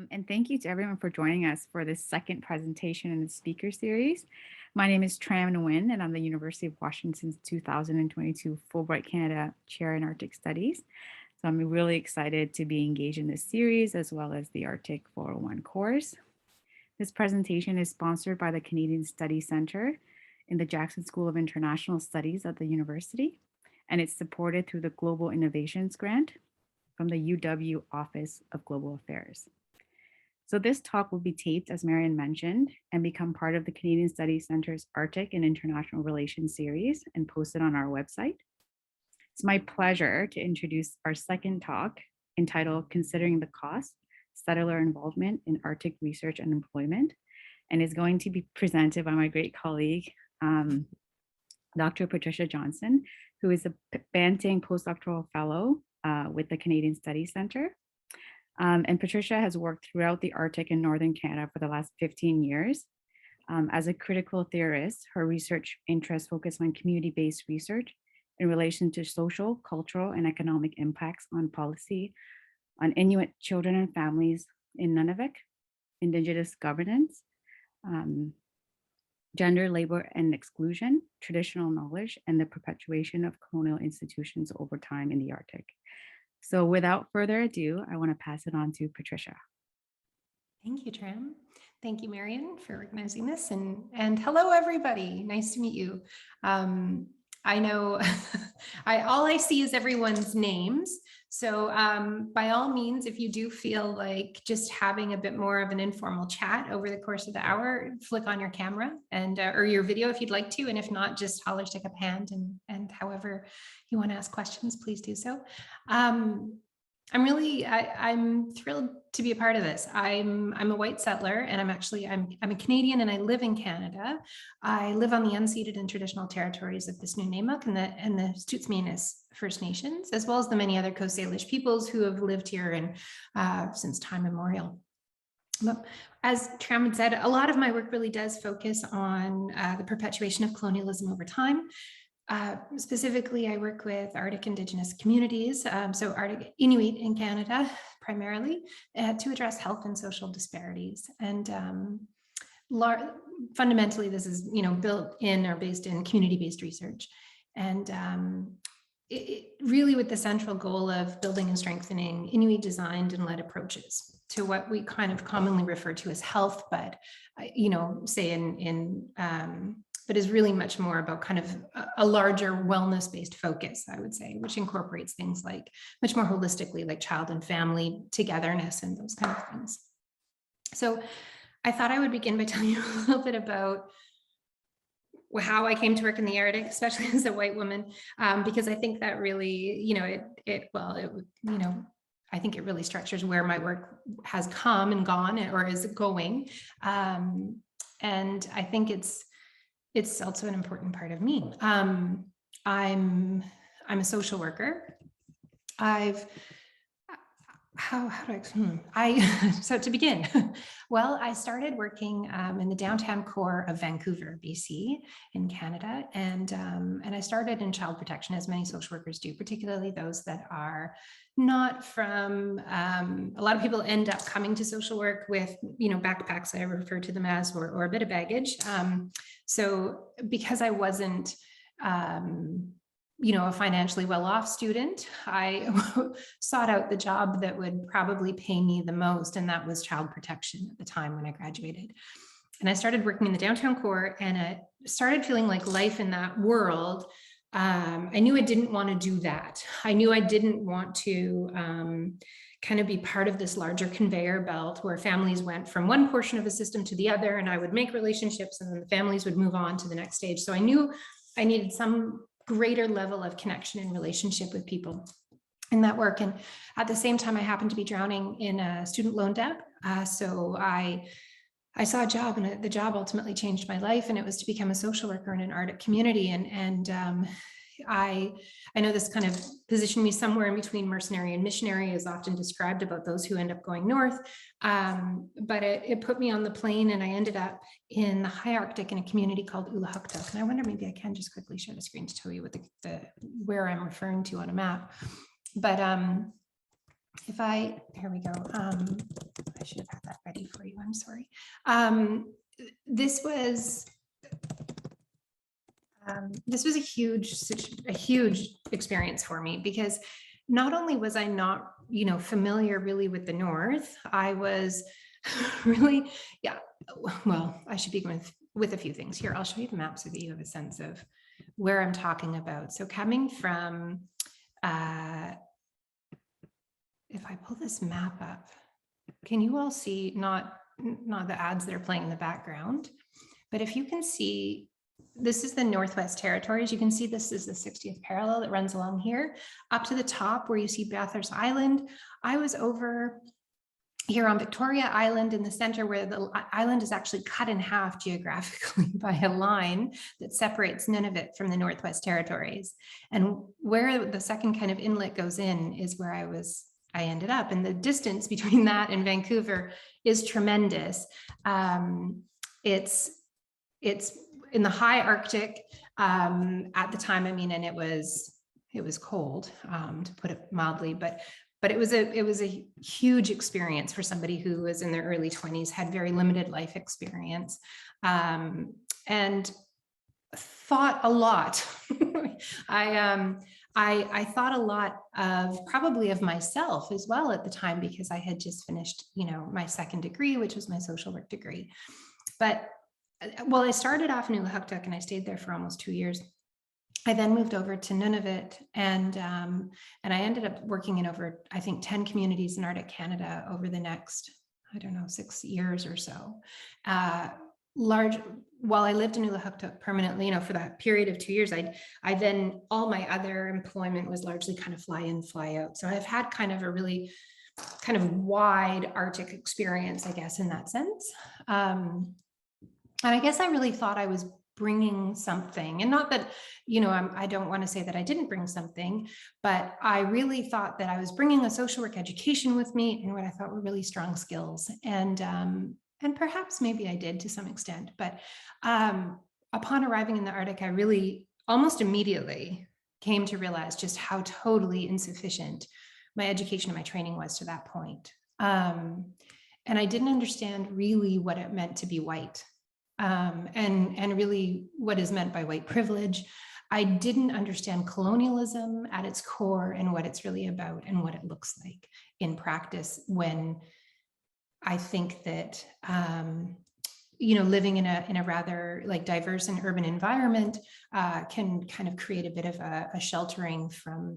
And thank you to everyone for joining us for this second presentation in the speaker series. My name is Tram Nguyen, and I'm the University of Washington's 2022 Fulbright Canada Chair in Arctic Studies. So I'm really excited to be engaged in this series as well as the Arctic 401 course. This presentation is sponsored by the Canadian Studies Center in the Jackson School of International Studies at the university, and it's supported through the Global Innovations Grant from the UW Office of Global Affairs. So this talk will be taped, as Marian mentioned, and become part of the Canadian Studies Center's Arctic and International Relations series and posted on our website. It's my pleasure to introduce our second talk entitled Considering the Cost, Settler Involvement in Arctic Research and Employment, and is going to be presented by my great colleague, Dr. Patricia Johnston, who is a Banting postdoctoral fellow with the Canadian Studies Center. And Patricia has worked throughout the Arctic and Northern Canada for the last 15 years. As a critical theorist, her research interests focus on community-based research in relation to social, cultural, and economic impacts on policy, on Inuit children and families in Nunavut, Indigenous governance, gender, labor, and exclusion, traditional knowledge, and the perpetuation of colonial institutions over time in the Arctic. So without further ado, I want to pass it on to Patricia. Thank you, Tram. Thank you, Marian, for organizing this. And hello, everybody. Nice to meet you. I know all I see is everyone's names. So by all means, if you do feel like just having a bit more of an informal chat over the course of the hour, flick on your camera and or your video if you'd like to. And if not, just holler, stick up hand and however you want to ask questions, please do so. I'm thrilled to be a part of this. I'm a white settler, and I'm a Canadian, and I live in Canada. I live on the unceded and traditional territories of this Nunavut and the Stuttsminus First Nations, as well as the many other Coast Salish peoples who have lived here since time immemorial. But as Tram had said, a lot of my work really does focus on the perpetuation of colonialism over time. Specifically, I work with Arctic Indigenous communities, so Arctic Inuit in Canada, primarily, to address health and social disparities. And fundamentally, this is built in or based in community-based research, and it really with the central goal of building and strengthening Inuit designed and led approaches to what we kind of commonly refer to as health, but say but is really much more about kind of a larger wellness-based focus, I would say, which incorporates things like much more holistically, like child and family togetherness and those kind of things. So I thought I would begin by telling you a little bit about how I came to work in the Arctic, especially as a white woman, because I think that really, I think it really structures where my work has come and gone or is going. And I think it's also an important part of me. I'm a social worker. So to begin, well, I started working in the downtown core of Vancouver, BC, in Canada, and I started in child protection, as many social workers do, particularly those that are not from. A lot of people end up coming to social work with, backpacks, I refer to them as, or a bit of baggage. So because I wasn't a financially well-off student, I sought out the job that would probably pay me the most, and that was child protection at the time when I graduated. And I started working in the downtown core, and I started feeling like life in that world. I knew I didn't want to do that. I knew I didn't want to kind of be part of this larger conveyor belt where families went from one portion of a system to the other, and I would make relationships, and then the families would move on to the next stage. So I knew I needed some greater level of connection and relationship with people in that work. And at the same time, I happened to be drowning in a student loan debt. So I saw a job, and the job ultimately changed my life, and it was to become a social worker in an Arctic community. And I know this kind of positioned me somewhere in between mercenary and missionary, is often described about those who end up going north. But it put me on the plane, and I ended up in the high Arctic in a community called Ulahuktuk. And I wonder, maybe I can just quickly share the screen to tell you what where I'm referring to on a map. But Here we go. I should have had that ready for you. I'm sorry. This was a huge experience for me, because not only was I not, familiar really with the North, I was really, well, I should begin with a few things here. I'll show you the map so that you have a sense of where I'm talking about. So coming from, if I pull this map up, can you all see, not the ads that are playing in the background, but if you can see, this is the Northwest Territories. You can see this is the 60th parallel that runs along here up to the top where you see Bathurst Island. I was over here on Victoria Island in the center, where the island is actually cut in half geographically by a line that separates Nunavut from the Northwest Territories. And where the second kind of inlet goes in is where I ended up. And the distance between that and Vancouver is tremendous. It's in the high Arctic at the time. I mean, and it was cold, to put it mildly, but it was a huge experience for somebody who was in their early 20s, had very limited life experience, and thought a lot. I thought a lot probably of myself as well at the time, because I had just finished, my second degree, which was my social work degree. But well, I started off in Nunavut and I stayed there for almost 2 years. I then moved over to Nunavut, and I ended up working in over, I think, 10 communities in Arctic Canada over the next, I don't know, 6 years or so. While I lived in Nunavut permanently, for that period of 2 years, I then, all my other employment was largely kind of fly in, fly out. So I've had kind of a really kind of wide Arctic experience, I guess, in that sense. And I guess I really thought I was bringing something, and not that, I don't want to say that I didn't bring something, but I really thought that I was bringing a social work education with me and what I thought were really strong skills. And perhaps maybe I did to some extent, but upon arriving in the Arctic, I really almost immediately came to realize just how totally insufficient my education and my training was to that point. And I didn't understand really what it meant to be white. And really what is meant by white privilege. I didn't understand colonialism at its core and what it's really about and what it looks like in practice, when I think that, living in a rather like diverse and urban environment can kind of create a bit of a sheltering from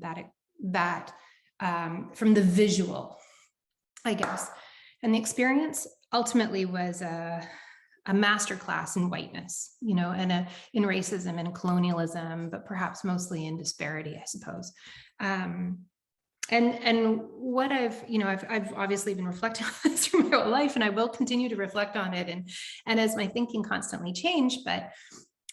from the visual, I guess. And the experience ultimately was a masterclass in whiteness, and in racism and colonialism, but perhaps mostly in disparity, I suppose. And what I've obviously been reflecting on this through my whole life, and I will continue to reflect on it, and as my thinking constantly changed. But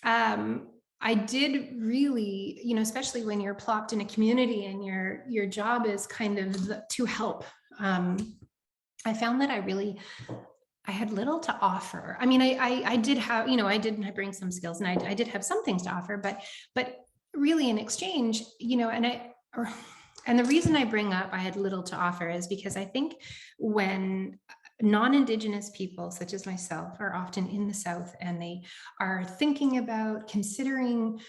I did really, especially when you're plopped in a community and your job is kind of to help. I found that I had little to offer. I mean, I did have, I bring some skills, and I did have some things to offer, but really in exchange, and the reason I bring up I had little to offer is because I think when non-Indigenous people such as myself are often in the South, and they are thinking about considering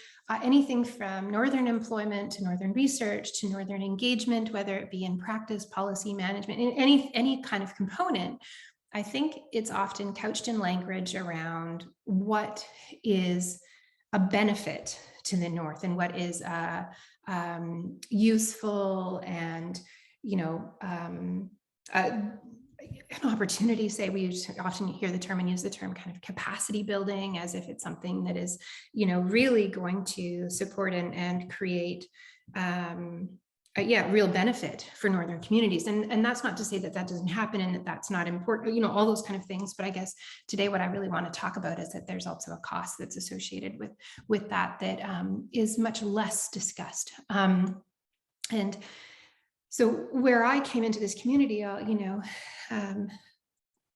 anything from Northern employment to Northern research to Northern engagement, whether it be in practice, policy, management, in any kind of component, I think it's often couched in language around what is a benefit to the North and what is useful and, an opportunity. Say, we often hear the term and use the term kind of capacity building, as if it's something that is, really going to support and create real benefit for Northern communities. And that's not to say that doesn't happen and that that's not important, all those kind of things. But I guess today what I really want to talk about is that there's also a cost that's associated with that is much less discussed. And so where I came into this community,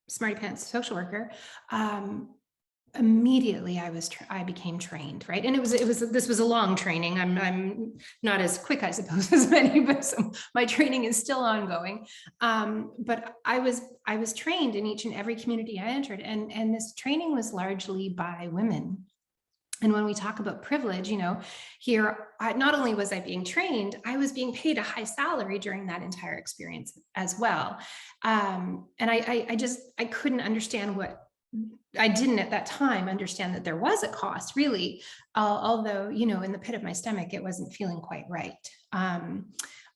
smarty pants social worker, immediately I became trained, right? And this was a long training. I'm not as quick, I suppose, as many, but so my training is still ongoing. But I was trained in each and every community I entered, and this training was largely by women. And when we talk about privilege, here, not only was I being trained, I was being paid a high salary during that entire experience as well. And I couldn't understand I didn't at that time understand that there was a cost, really, although, in the pit of my stomach, it wasn't feeling quite right.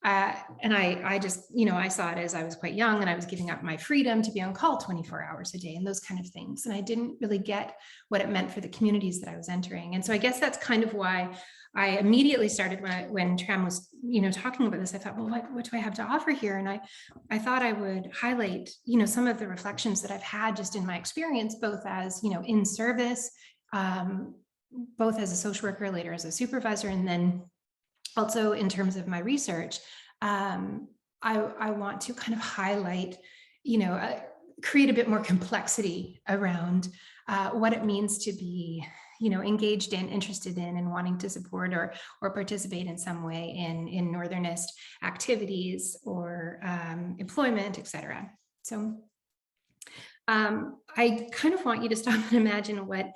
And I just, I saw it as I was quite young and I was giving up my freedom to be on call 24 hours a day and those kind of things. And I didn't really get what it meant for the communities that I was entering. And so I guess that's kind of why I immediately started when Tram was, talking about this. I thought, well, what do I have to offer here? And I thought I would highlight, some of the reflections that I've had just in my experience, both as, in service, both as a social worker, later as a supervisor, and then also in terms of my research. I want to kind of highlight, create a bit more complexity around what it means to be, engaged in, interested in, and wanting to support or participate in some way in Northernist activities or employment, et cetera. So I kind of want you to stop and imagine what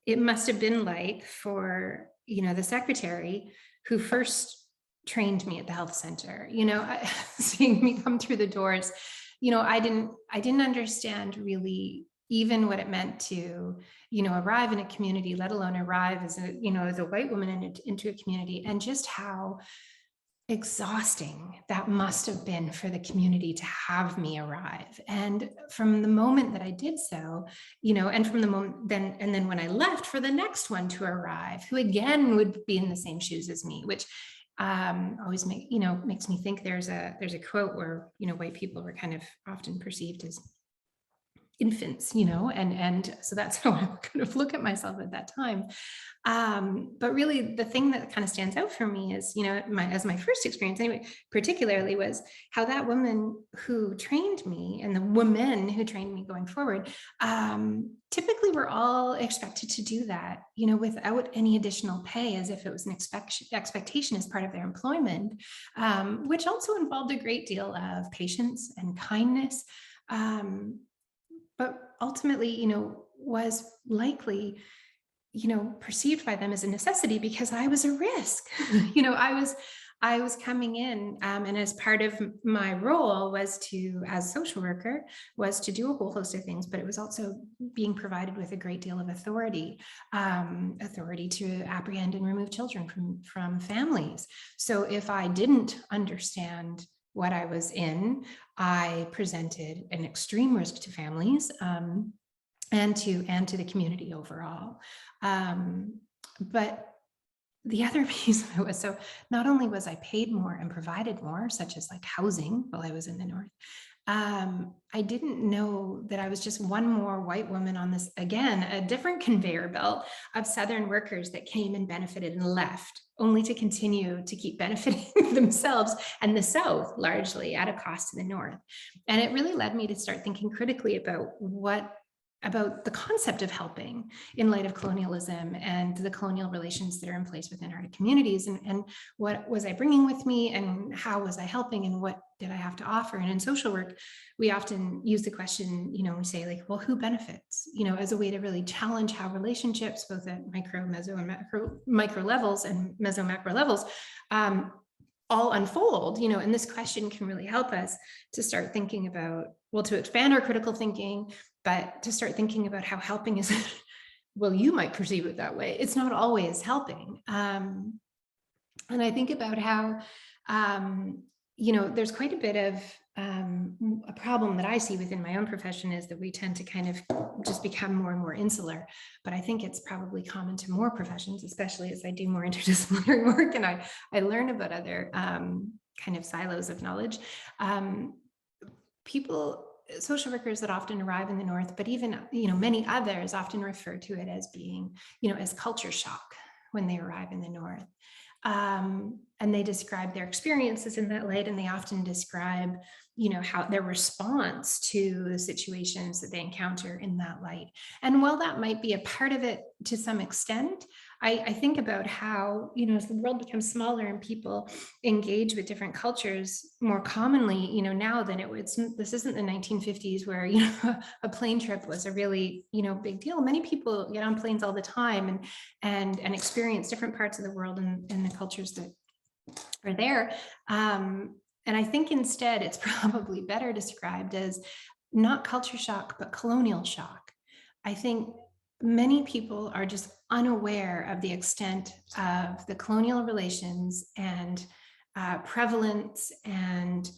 it must have been like for, the secretary who first trained me at the health center, seeing me come through the doors. I didn't understand really even what it meant to, arrive in a community, let alone arrive as a white woman into a community, and just how exhausting that must have been for the community to have me arrive. And from the moment that I did so, and from the moment then when I left for the next one to arrive, who again would be in the same shoes as me, which always makes me think there's a quote where, white people were kind of often perceived as infants, and so that's how I kind of look at myself at that time. But really the thing that kind of stands out for me is, as my first experience anyway, particularly, was how that woman who trained me and the women who trained me going forward, typically were all expected to do that, without any additional pay, as if it was an expectation as part of their employment, which also involved a great deal of patience and kindness. But ultimately, was likely, perceived by them as a necessity because I was a risk. I was coming in, and as part of my role was to, as social worker, was to do a whole host of things, but it was also being provided with a great deal of authority to apprehend and remove children from families. So if I didn't understand what I was in, I presented an extreme risk to families, and to the community overall. But the other piece of it was, so not only was I paid more and provided more, such as like housing while I was in the North, I didn't know that I was just one more white woman on this, again, a different conveyor belt of Southern workers that came and benefited and left, only to continue to keep benefiting themselves and the South largely at a cost to the North. And it really led me to start thinking critically about the concept of helping in light of colonialism and the colonial relations that are in place within our communities, and what was I bringing with me, and how was I helping, and what did I have to offer. And in social work, we often use the question, we say like, well, who benefits, as a way to really challenge how relationships, both at micro, meso, and micro levels, and meso, macro levels, all unfold, and this question can really help us to start thinking about, well, to expand our critical thinking, but to start thinking about how helping is, well, you might perceive it that way. It's not always helping. And I think about how, there's quite a bit of a problem that I see within my own profession, is that we tend to kind of just become more and more insular. But I think it's probably common to more professions, especially as I do more interdisciplinary work and I learn about other kind of silos of knowledge. Social workers that often arrive in the North, but even, many others often refer to it as being, as culture shock when they arrive in the North. And they describe their experiences in that light, and they often describe, how their response to the situations that they encounter in that light. And while that might be a part of it to some extent, I think about how, as the world becomes smaller and people engage with different cultures more commonly, now than it was. This isn't the 1950s where, a plane trip was a really, big deal. Many people get on planes all the time and experience different parts of the world and the cultures that are there. And I think instead it's probably better described as not culture shock, but colonial shock. I think many people are just unaware of the extent of the colonial relations and prevalence and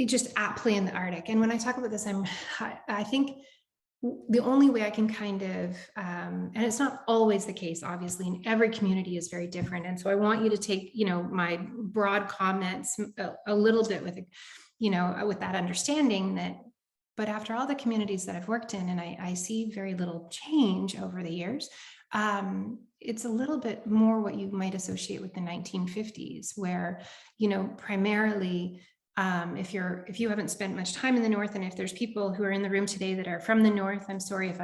just at play in the Arctic. And when I talk about this, I think the only way I can kind of, and it's not always the case, obviously, and every community is very different. And so I want you to take, my broad comments a little bit with, with that understanding that, but after all the communities that I've worked in, and I see very little change over the years, it's a little bit more what you might associate with the 1950s, where, primarily, if you haven't spent much time in the North, and if there's people who are in the room today that are from the North, I'm sorry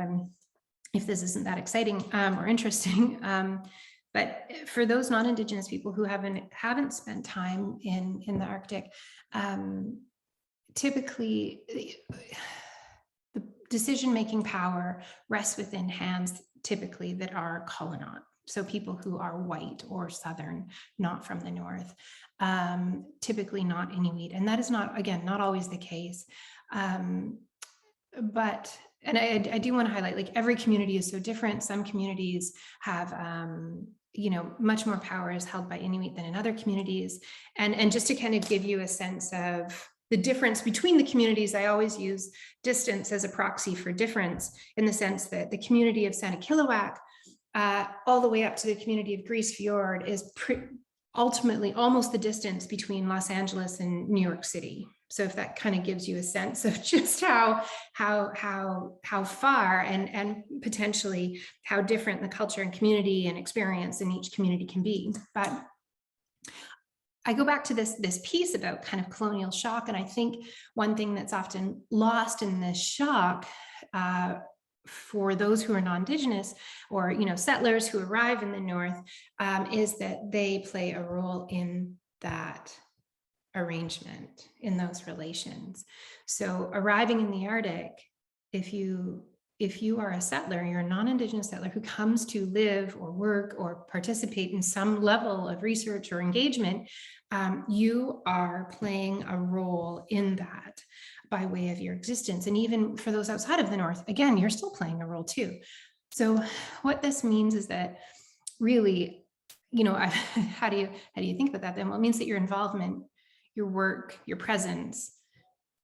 if this isn't that exciting or interesting. But for those non-Indigenous people who haven't spent time in the Arctic, typically the decision-making power rests within hands typically that are Colonna. So people who are white or Southern, not from the North, typically not Inuit. And that is not always the case. But I do want to highlight, like, every community is so different. Some communities have, much more power is held by Inuit than in other communities. And just to kind of give you a sense of the difference between the communities, I always use distance as a proxy for difference, in the sense that the community of Sanikiluaq, all the way up to the community of Grise Fiord, is ultimately almost the distance between Los Angeles and New York City. So if that kind of gives you a sense of just how far and potentially how different the culture and community and experience in each community can be. But I go back to this piece about kind of colonial shock, and I think one thing that's often lost in this shock for those who are non-Indigenous or settlers who arrive in the North is that they play a role in that arrangement, in those relations. So arriving in the Arctic, if you are a settler, you're a non-Indigenous settler who comes to live or work or participate in some level of research or engagement, you are playing a role in that by way of your existence. And even for those outside of the North, again, you're still playing a role too. So what this means is that really, how do you think about that then? Well, it means that your involvement, your work, your presence,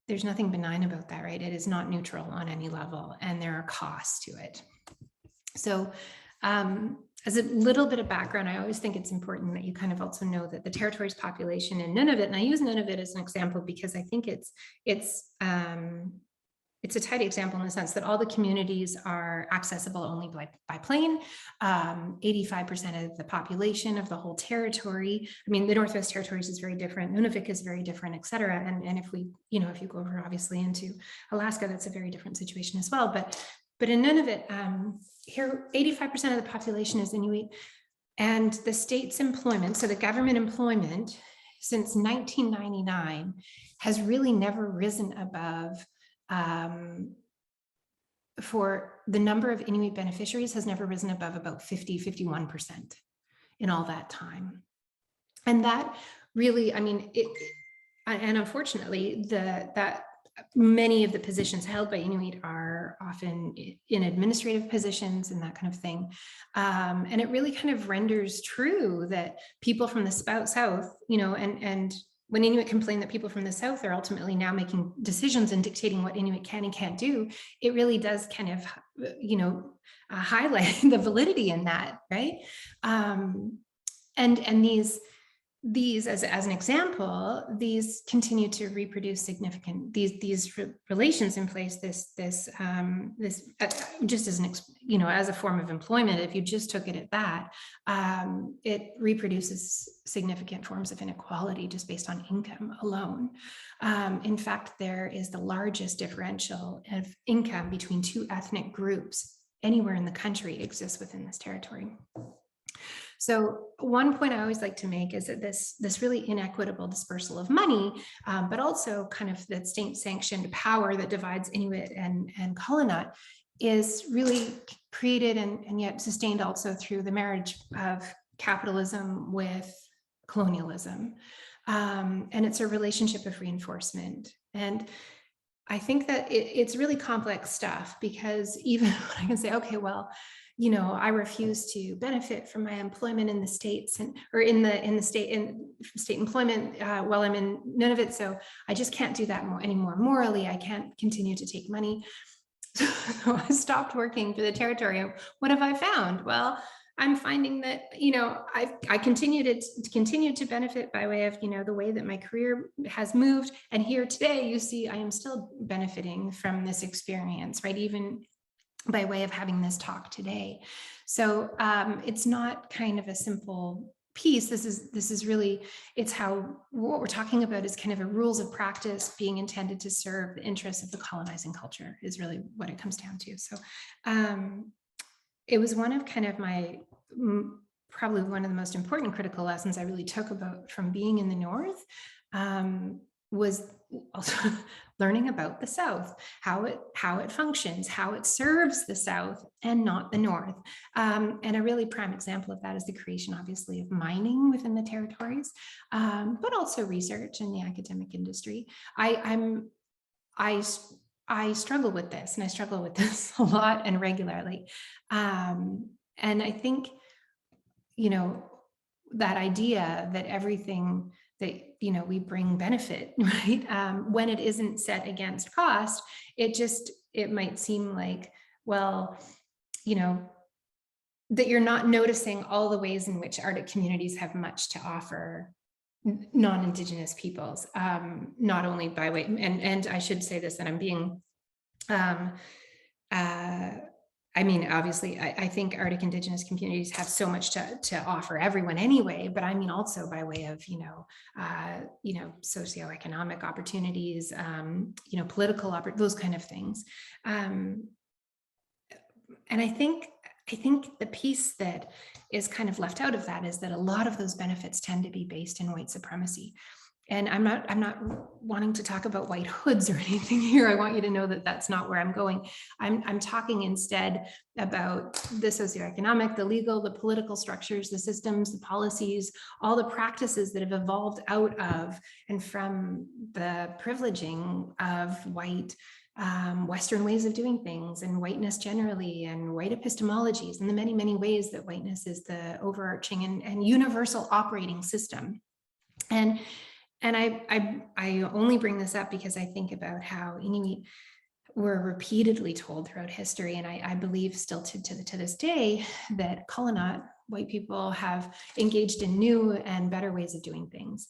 there's nothing benign about that, right? It is not neutral on any level, and there are costs to it. So as a little bit of background, I always think it's important that you kind of also know that the territory's population in Nunavut, and I use Nunavut as an example because I think it's a tidy example in the sense that all the communities are accessible only by plane. 85% of the population of the whole territory, I mean, the Northwest Territories is very different, Nunavut is very different, et cetera. And if we, if you go over obviously into Alaska, that's a very different situation as well. But in Nunavut, here, 85% of the population is Inuit, and the state's employment, so the government employment since 1999 has really never risen above, for the number of Inuit beneficiaries has never risen above about 51% in all that time. And that really, I mean, and unfortunately, that many of the positions held by Inuit are often in administrative positions and that kind of thing. And it really kind of renders true that people from the South, and when Inuit complain that people from the South are ultimately now making decisions and dictating what Inuit can and can't do, it really does kind of, highlight the validity in that, right? And these these, as an example, these continue to reproduce significant these relations in place. This just as an as a form of employment, if you just took it at that, it reproduces significant forms of inequality just based on income alone. In fact, there is the largest differential of income between two ethnic groups anywhere in the country exists within this territory. So one point I always like to make is that this really inequitable dispersal of money, but also kind of that state-sanctioned power that divides Inuit and Colonna is really created and yet sustained also through the marriage of capitalism with colonialism. And it's a relationship of reinforcement. And I think that it's really complex stuff, because even when I can say, okay, well, I refuse to benefit from my employment in the States or in the state employment while I'm in Nunavut. So I just can't do that anymore. Morally, I can't continue to take money. So I stopped working for the territory. What have I found? Well, I'm finding that, I continue to benefit by way of, the way that my career has moved. And here today, you see, I am still benefiting from this experience, right? Even by way of having this talk today. So it's not kind of a simple piece. This is really, it's how what we're talking about is kind of a rules of practice being intended to serve the interests of the colonizing culture is really what it comes down to. So it was one of kind of my, probably one of the most important critical lessons I really took about from being in the North, was also learning about the South, how it functions, how it serves the South and not the North. And a really prime example of that is the creation, obviously, of mining within the territories, but also research in the academic industry. I struggle with this, and I struggle with this a lot and regularly. And I think, that idea that everything that, we bring benefit, right? When it isn't set against cost, it might seem like, well, that you're not noticing all the ways in which Arctic communities have much to offer non-Indigenous peoples, not only by way, and I should say this, that I'm being, obviously, I think Arctic Indigenous communities have so much to offer everyone anyway, but I mean also by way of, socioeconomic opportunities, political those kind of things. And I think the piece that is kind of left out of that is that a lot of those benefits tend to be based in white supremacy. And I'm not wanting to talk about white hoods or anything here. I want you to know that that's not where I'm going. I'm talking instead about the socioeconomic, the legal, the political structures, the systems, the policies, all the practices that have evolved out of and from the privileging of white Western ways of doing things, and whiteness generally, and white epistemologies, and the many, many ways that whiteness is the overarching and universal operating system. And I only bring this up because I think about how Inuit were repeatedly told throughout history, and I believe still to this day, that Colonna, white people, have engaged in new and better ways of doing things.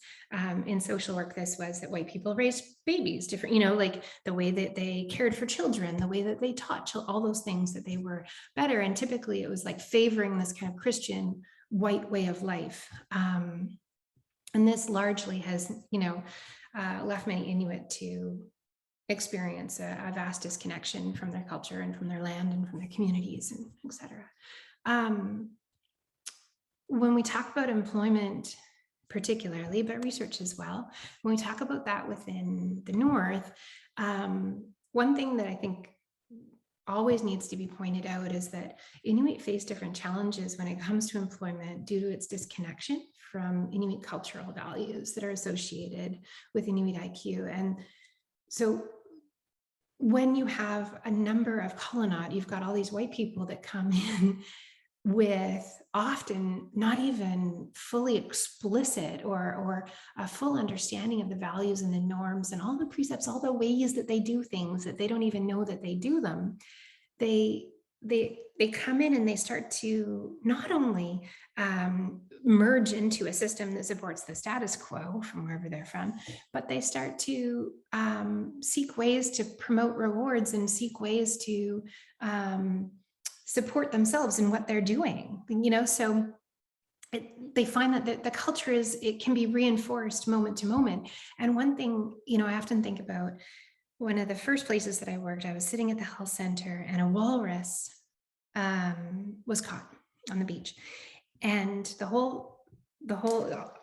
In social work, this was that white people raised babies different, like the way that they cared for children, the way that they taught, all those things, that they were better. And typically it was like favoring this kind of Christian white way of life. And this largely has, left many Inuit to experience a vast disconnection from their culture and from their land and from their communities, and et cetera. When we talk about employment particularly, but research as well, when we talk about that within the North, one thing that I think always needs to be pointed out is that Inuit face different challenges when it comes to employment due to its disconnection from Inuit cultural values that are associated with Inuit IQ. And so when you have a number of Colonna, you've got all these white people that come in with often not even fully explicit or a full understanding of the values and the norms and all the precepts, all the ways that they do things, that they don't even know that they do them. They they come in and they start to not only merge into a system that supports the status quo from wherever they're from, but they start to seek ways to promote rewards and seek ways to support themselves in what they're doing. So they find that the culture it can be reinforced moment to moment. And one thing, I often think about, one of the first places that I worked, I was sitting at the health center and a walrus was caught on the beach. And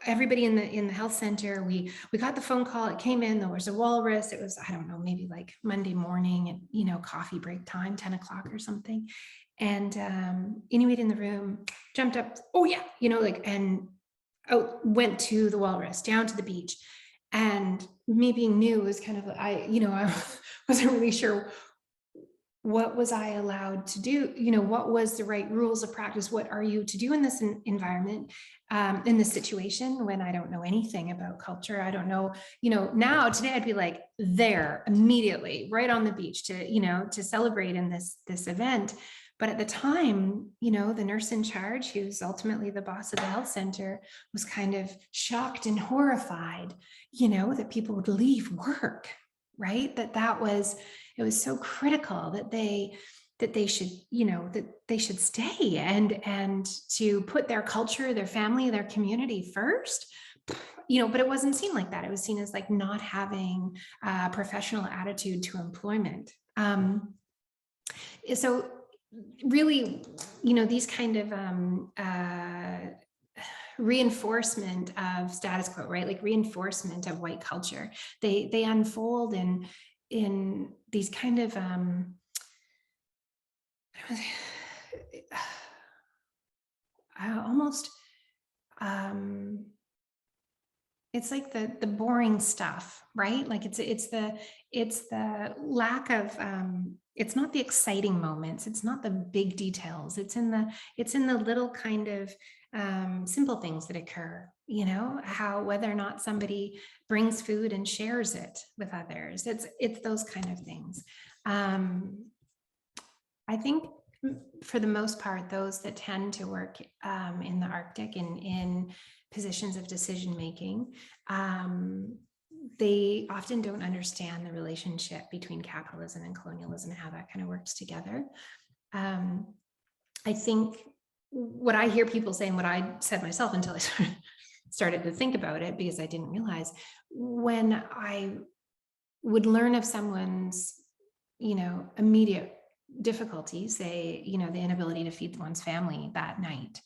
everybody in the health center, we got the phone call, it came in, there was a walrus. It was, I don't know, maybe like Monday morning at, coffee break time, 10 o'clock or something. And Inuit in the room jumped up, oh yeah, and went to the walrus, down to the beach. And me being new was kind of, I wasn't really sure what was I allowed to do, what was the right rules of practice, what are you to do in this environment, in this situation when I don't know anything about culture. I don't know, now today I'd be like there immediately, right on the beach to celebrate in this event. But at the time, the nurse in charge, who's ultimately the boss of the health center, was kind of shocked and horrified, that people would leave work, right? It was so critical that they should stay and to put their culture, their family, their community first. But it wasn't seen like that. It was seen as like not having a professional attitude to employment. So really, these kind of reinforcement of status quo, right? Like reinforcement of white culture. They unfold in these kind of almost it's like the boring stuff, right? Like it's the lack of it's not the exciting moments, it's not the big details, it's in the little kind of simple things that occur, how whether or not somebody brings food and shares it with others, it's those kind of things. I think for the most part, those that tend to work in the Arctic and in positions of decision making, they often don't understand the relationship between capitalism and colonialism and how that kind of works together. I think what I hear people say, and what I said myself until I started to think about it, because I didn't realize, when I would learn of someone's, immediate difficulties, say, the inability to feed one's family that night,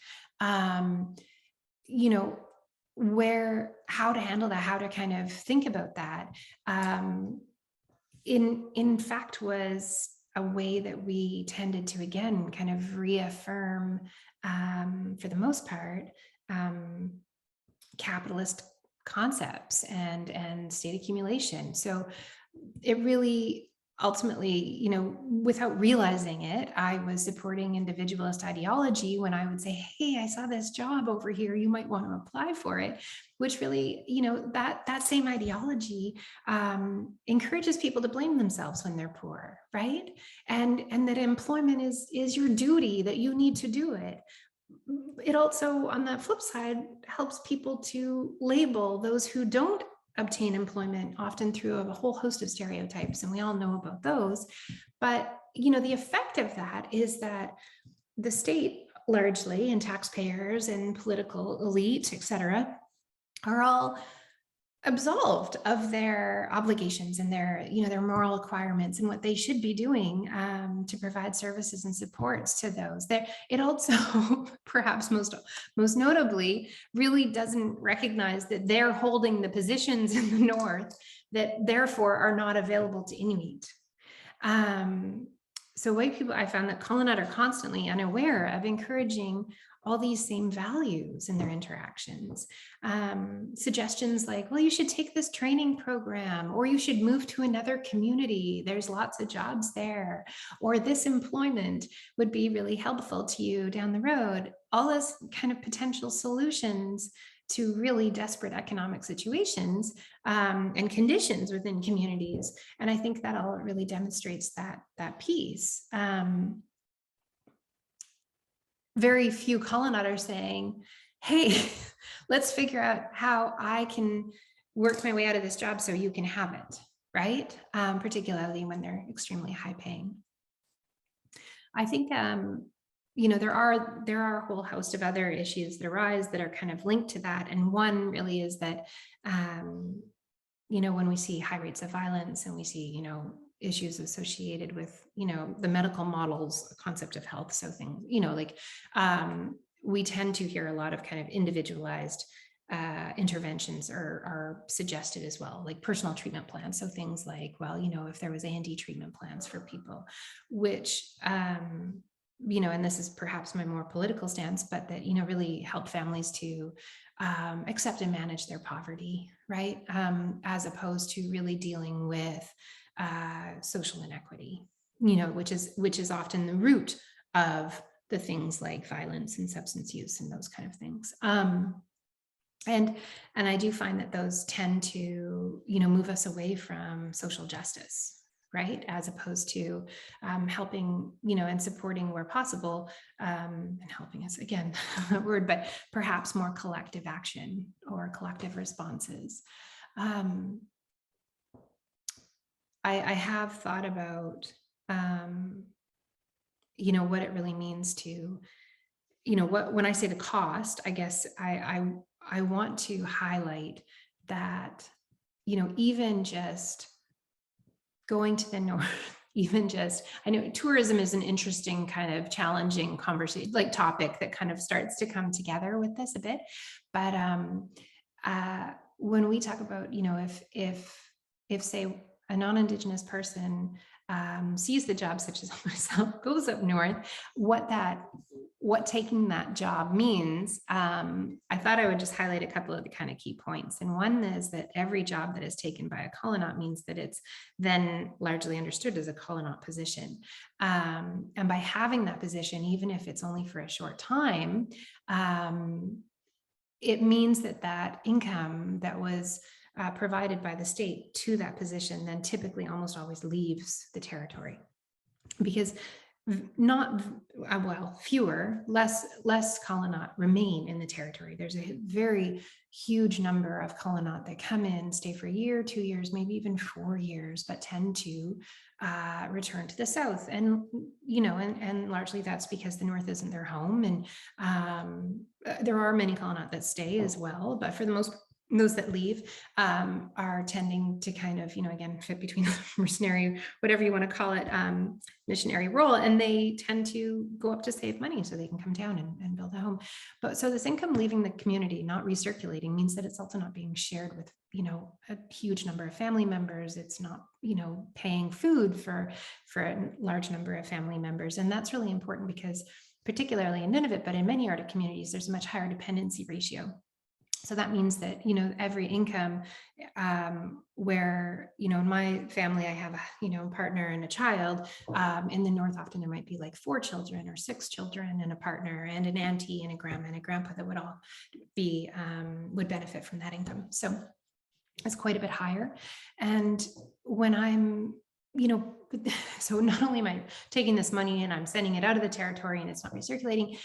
how to handle that, how to kind of think about that, in fact was a way that we tended to, again, kind of reaffirm, for the most part, capitalist concepts and state accumulation. So it really ultimately, without realizing it, I was supporting individualist ideology when I would say, hey, I saw this job over here, you might want to apply for it, which really, that same ideology encourages people to blame themselves when they're poor, right? And that employment is your duty, that you need to do it. It also, on the flip side, helps people to label those who don't obtain employment, often through a whole host of stereotypes, and we all know about those. But the effect of that is that the state largely, and taxpayers and political elite, et cetera, are all absolved of their obligations and their moral requirements and what they should be doing to provide services and supports to those. It also, perhaps most notably, really doesn't recognize that they're holding the positions in the North that therefore are not available to Inuit. So white people, I found that Colonna are constantly unaware of encouraging all these same values in their interactions. Suggestions like, well, you should take this training program, or you should move to another community, there's lots of jobs there, or this employment would be really helpful to you down the road. All those kind of potential solutions to really desperate economic situations and conditions within communities. And I think that all really demonstrates that piece. very few Colonna are saying, hey, let's figure out how I can work my way out of this job so you can have it, right? Particularly when they're extremely high paying. I think, there are a whole host of other issues that arise that are kind of linked to that. And one really is that, when we see high rates of violence and we see, issues associated with, the medical models concept of health. So things, we tend to hear a lot of kind of individualized interventions are suggested as well, like personal treatment plans. So things like, well, if there was A&D treatment plans for people, which, and this is perhaps my more political stance, but that, really help families to accept and manage their poverty, right? As opposed to really dealing with social inequity, which is often the root of the things like violence and substance use and those kind of things. And I do find that those tend to, move us away from social justice, right? As opposed to helping, and supporting where possible, and helping us, again, that word, but perhaps more collective action or collective responses. I have thought about, what it really means to, when I say the cost, I guess I want to highlight that, even just going to the north, even just, I know tourism is an interesting kind of challenging conversation, like topic that kind of starts to come together with this a bit. But when we talk about, if say a non-Indigenous person sees the job, such as myself, goes up north, what taking that job means, I thought I would just highlight a couple of the kind of key points. And one is that every job that is taken by a colonna means that it's then largely understood as a colonna position. And by having that position, even if it's only for a short time, it means that income that was provided by the state to that position then typically almost always leaves the territory, because less colonna remain in the territory. There's a very huge number of colonna that come in, stay for a year, 2 years, maybe even 4 years, but tend to return to the south. And, and largely that's because the north isn't their home. And there are many colonna that stay as well, but for the most those that leave are tending to kind of, again, fit between the mercenary, whatever you want to call it, missionary role. And they tend to go up to save money so they can come down and build a home. But so this income leaving the community, not recirculating, means that it's also not being shared with, a huge number of family members. It's not, paying food for a large number of family members. And that's really important because particularly in Nunavut, but in many Arctic communities, there's a much higher dependency ratio. So that means that, every income where, in my family, I have a, partner and a child. In the north, often there might be like 4 children or 6 children and a partner and an auntie and a grandma and a grandpa that would all be, would benefit from that income. So it's quite a bit higher. And when I'm, so not only am I taking this money and I'm sending it out of the territory and it's not recirculating,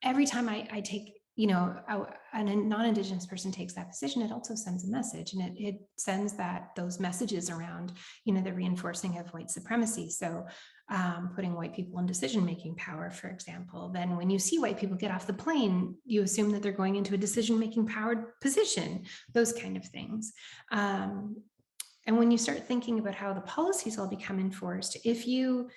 every time I take, a non-Indigenous person takes that position, it also sends a message, and it sends those messages around, the reinforcing of white supremacy. So putting white people in decision-making power, for example, then when you see white people get off the plane, you assume that they're going into a decision-making powered position, those kind of things. And when you start thinking about how the policies all become enforced, if you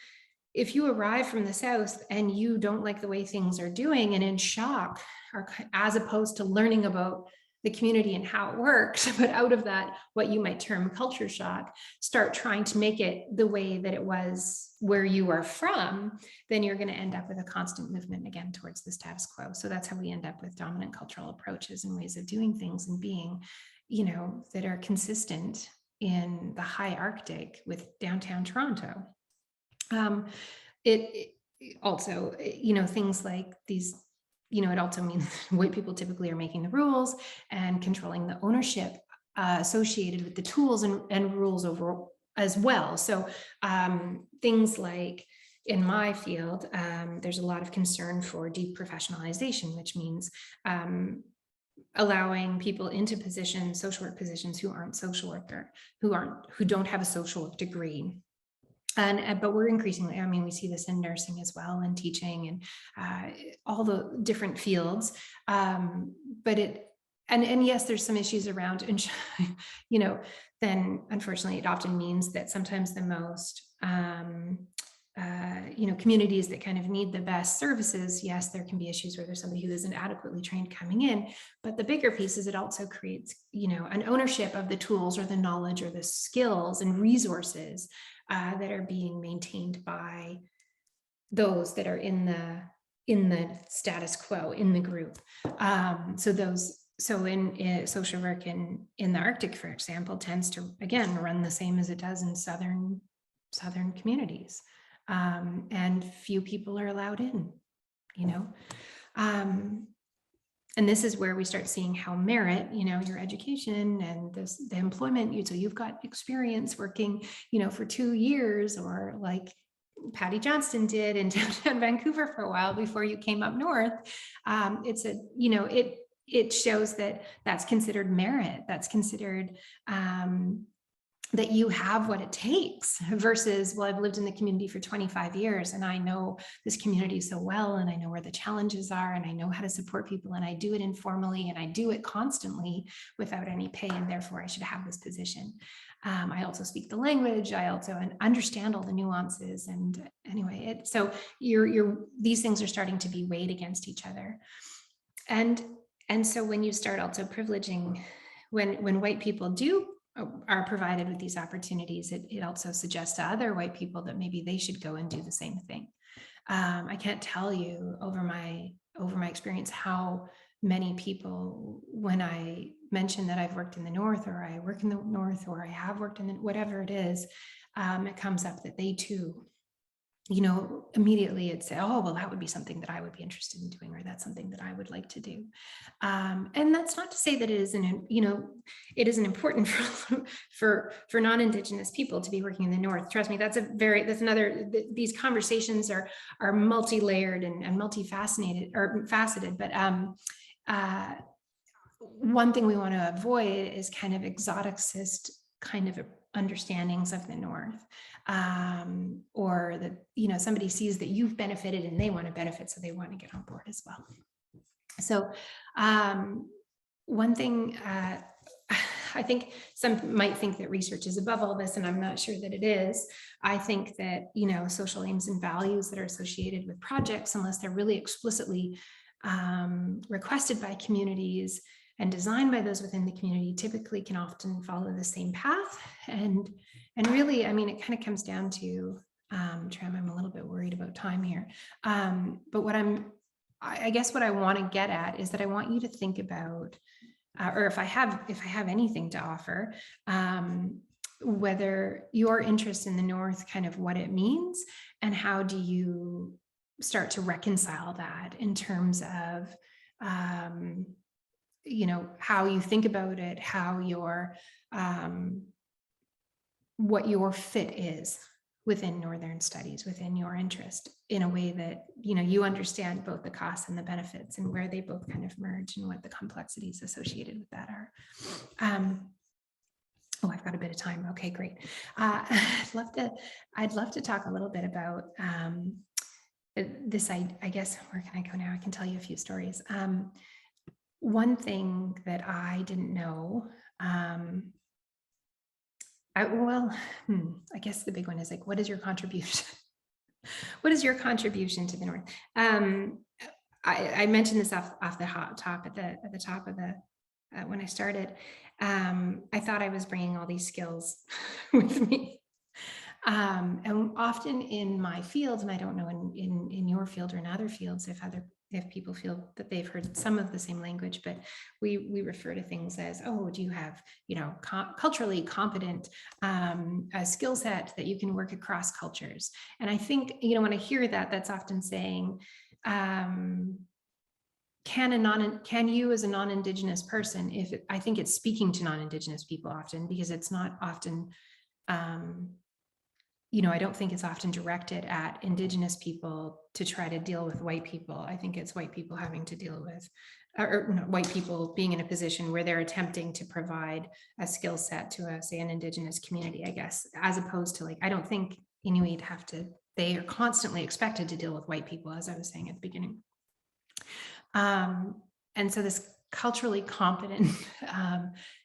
arrive from the south and you don't like the way things are doing and in shock, or as opposed to learning about the community and how it works, but out of that, what you might term culture shock, start trying to make it the way that it was where you are from, then you're going to end up with a constant movement again towards the status quo. So that's how we end up with dominant cultural approaches and ways of doing things and being, that are consistent in the high Arctic with downtown Toronto. It also, things like these, it also means white people typically are making the rules and controlling the ownership associated with the tools and rules overall as well. So things like, in my field, there's a lot of concern for deprofessionalization, which means allowing people into positions, social work positions, who aren't social worker, who don't have a social work degree. But we're increasingly, I mean, we see this in nursing as well, and teaching, and all the different fields. But yes, there's some issues around, and then unfortunately, it often means that sometimes the most communities that kind of need the best services, yes, there can be issues where there's somebody who isn't adequately trained coming in. But the bigger piece is it also creates, an ownership of the tools or the knowledge or the skills and resources that are being maintained by those that are in the status quo in the group. So in social work in the Arctic, for example, tends to again run the same as it does in southern communities, and few people are allowed in. And this is where we start seeing how merit, your education and the employment, so you've got experience working, for 2 years, or like Patty Johnston did in downtown Vancouver for a while before you came up north. It shows that that's considered merit. That's considered that you have what it takes, versus, well, I've lived in the community for 25 years and I know this community so well, and I know where the challenges are, and I know how to support people, and I do it informally, and I do it constantly without any pay, and therefore I should have this position. I also speak the language. I also understand all the nuances. And anyway, so these things are starting to be weighed against each other. And so when you start also privileging, when white people are provided with these opportunities, it also suggests to other white people that maybe they should go and do the same thing. I can't tell you over my experience how many people, when I mention that I've worked in the North, or I work in the North, or I have worked in whatever it is, it comes up that they too, immediately it'd say, oh, well, that would be something that I would be interested in doing, or that's something that I would like to do. And that's not to say that it isn't important for non-Indigenous people to be working in the North. Trust me, that's another, these conversations are multi-layered and multifaceted, but one thing we want to avoid is kind of exoticist kind of understandings of the North, or that somebody sees that you've benefited and they want to benefit, so they want to get on board as well. So one thing, I think some might think that research is above all this, and I'm not sure that it is. I think that social aims and values that are associated with projects, unless they're really explicitly requested by communities and designed by those within the community, typically can often follow the same path. And really, I mean, it kind of comes down to, Tram, I'm a little bit worried about time here. But I guess what I want to get at is that I want you to think about, or if I have anything to offer, whether your interest in the North, kind of what it means, and how do you start to reconcile that in terms of, how you think about it, how what your fit is within Northern studies, within your interest, in a way that, you understand both the costs and the benefits, and where they both kind of merge, and what the complexities associated with that are. Oh, I've got a bit of time. Okay, great. I'd love to talk a little bit about this. I guess, where can I go now? I can tell you a few stories. One thing that I didn't know, I guess the big one is like, what is your contribution? What is your contribution to the North? I mentioned this off the top at the top of when I started. I thought I was bringing all these skills with me. And often in my field, and I don't know in your field or in other fields, if people feel that they've heard some of the same language, but we refer to things as, oh, do you have, culturally competent skill set that you can work across cultures? And I think, when I hear that, that's often saying, can you as a non-Indigenous person, I think it's speaking to non-Indigenous people often, because it's not often, I don't think it's often directed at Indigenous people to try to deal with white people. I think it's white people having to deal with, or no, white people being in a position where they're attempting to provide a skill set to say an Indigenous community, I guess, as opposed to I don't think Inuit they are constantly expected to deal with white people, as I was saying at the beginning. And so this culturally competent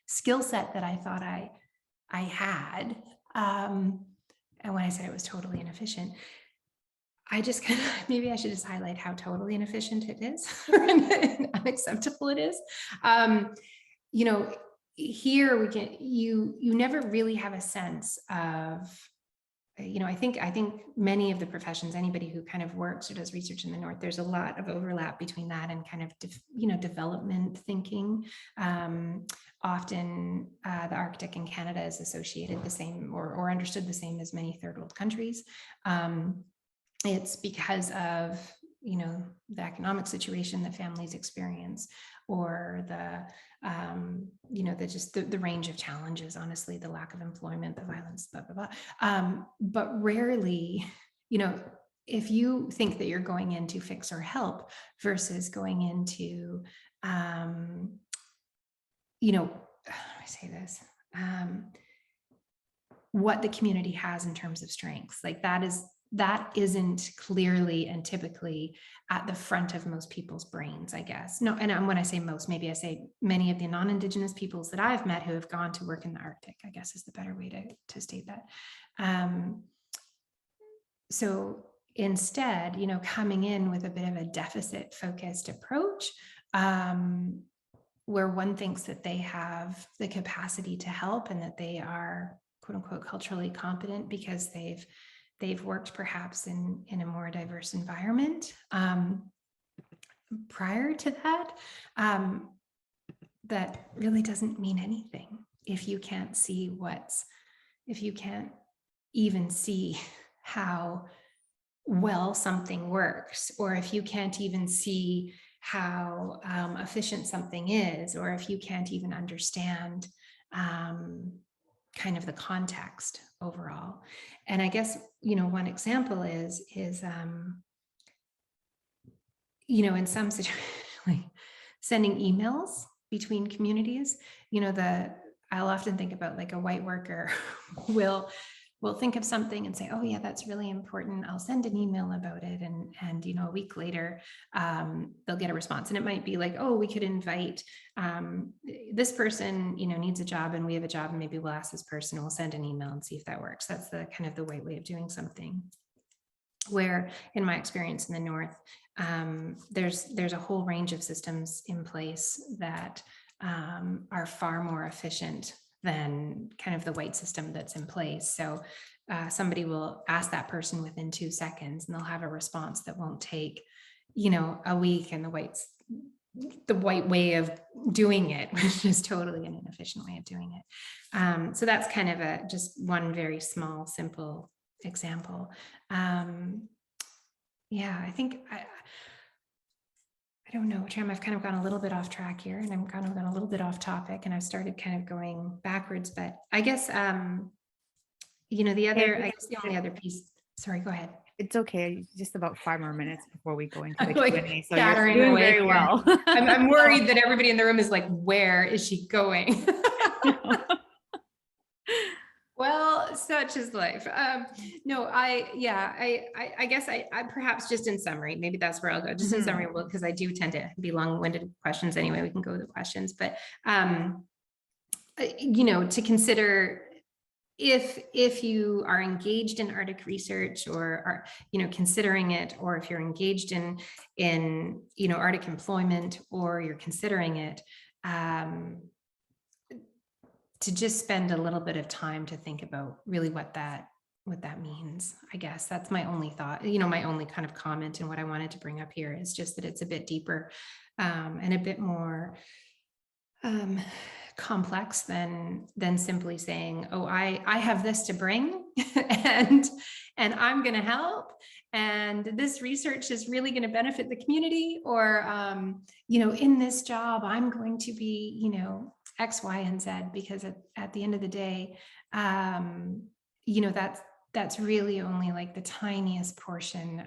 skill set that I thought I had, and when I said it was totally inefficient, I just maybe I should just highlight how totally inefficient it is and unacceptable it is. Here we can, you never really have a sense of, I think many of the professions, anybody who kind of works or does research in the North, there's a lot of overlap between that and kind of, development thinking. Often the Arctic in Canada is associated the same or understood the same as many third world countries. It's because of, the economic situation that families experience, or the range of challenges, honestly, the lack of employment, the violence, blah, blah, blah. But rarely, if you think that you're going in to fix or help versus going into, how do I say this? What the community has in terms of strengths, that isn't clearly and typically at the front of most people's brains, I guess. No, and when I say most, maybe I say many of the non-Indigenous peoples that I've met who have gone to work in the Arctic, I guess is the better way to state that. So instead, coming in with a bit of a deficit focused approach, where one thinks that they have the capacity to help and that they are quote unquote culturally competent because they've worked perhaps in a more diverse environment. Prior to that, that really doesn't mean anything if you can't if you can't even see how well something works, or if you can't even see how efficient something is, or if you can't even understand kind of the context overall. And I guess, one example is in some situations, like sending emails between communities, I'll often think about a white worker will think of something and say, oh yeah, that's really important. I'll send an email about it. And a week later, they'll get a response. And it might be oh, we could invite this person, needs a job and we have a job, and maybe we'll ask this person, we'll send an email and see if that works. That's the kind of the white way of doing something. Where in my experience in the North, there's a whole range of systems in place that are far more efficient than kind of the white system that's in place. So somebody will ask that person within 2 seconds and they'll have a response that won't take, a week, and the white way of doing it, which is totally an inefficient way of doing it. So that's kind of just one very small, simple example. Yeah, I think I don't know, Tram, I've kind of gone a little bit off track here, and I'm kind of gone a little bit off topic, and I've started kind of going backwards, but I guess, the only other piece, sorry, go ahead. It's okay. Just about 5 more minutes before we go into the Like Q&A. So you're doing very here. well. I'm worried that everybody in the room is like, where is she going? Well, such is life. No, I guess I perhaps just in summary, maybe that's where I'll go. Just in summary, because I do tend to be long-winded questions anyway. We can go to the questions, but to consider if you are engaged in Arctic research, or are considering it, or if you're engaged in Arctic employment, or you're considering it, to just spend a little bit of time to think about really what that means. I guess that's my only thought, my only kind of comment, and what I wanted to bring up here is just that it's a bit deeper and a bit more complex than simply saying, oh, I have this to bring and I'm going to help, and this research is really going to benefit the community, or in this job I'm going to be X, Y, and Z, because at the end of the day, that's that's really only like the tiniest portion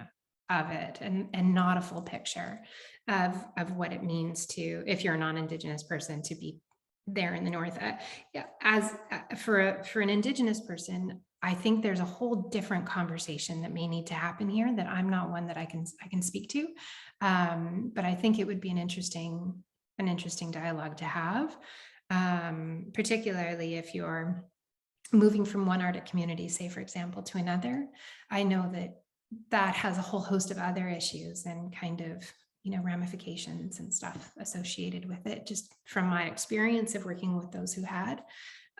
of it, and not a full picture of what it means to, if you're a non-Indigenous person, to be there in the North. Yeah, as for an Indigenous person, I think there's a whole different conversation that may need to happen here that I'm not one that I can speak to, but I think it would be an interesting dialogue to have, particularly if you're moving from one Arctic community, say, for example, to another. I know that that has a whole host of other issues and kind of, ramifications and stuff associated with it, just from my experience of working with those who had.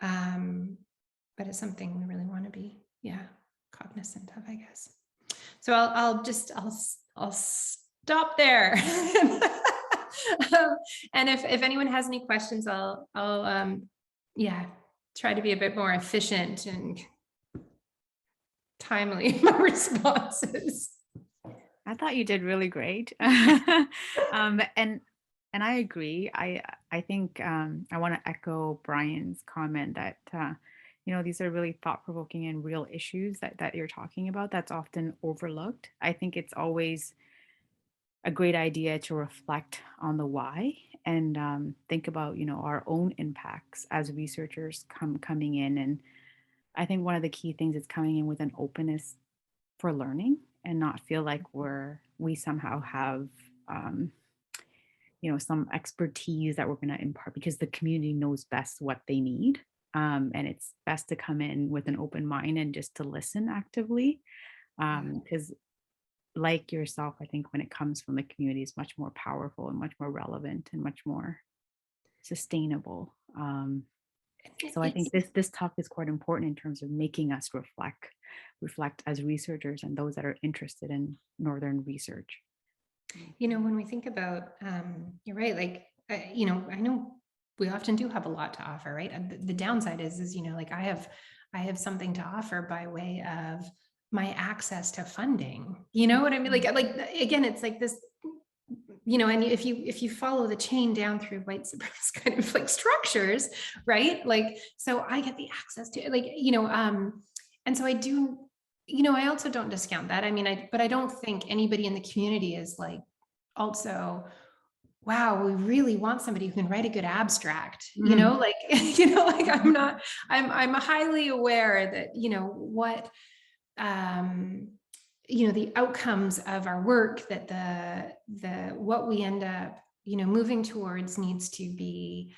But it's something we really want to be, cognizant of, I guess. So I'll stop there. And if anyone has any questions, I'll try to be a bit more efficient and timely in my responses. I thought you did really great. And I agree. I think I want to echo Brian's comment that these are really thought-provoking and real issues that you're talking about that's often overlooked. I think it's always a great idea to reflect on the why and think about our own impacts as researchers coming in. And I think one of the key things is coming in with an openness for learning and not feel like we somehow have some expertise that we're going to impart because the community knows best what they need. And it's best to come in with an open mind and just to listen actively, because like yourself, I think when it comes from the community, it's much more powerful and much more relevant and much more sustainable. So I think this talk is quite important in terms of making us reflect as researchers and those that are interested in Northern research. When we think about, you're right, like, I know we often do have a lot to offer, right? And the downside is, like I have something to offer by way of my access to funding. You know what I mean? Like again, it's like this, and if you follow the chain down through white supremacist kind of like structures, right? Like, so I get the access to like, and so I do, I also don't discount that. I mean, but I don't think anybody in the community is like also, wow, we really want somebody who can write a good abstract, like, like I'm highly aware that, what, the outcomes of our work, that what we end up, moving towards needs to be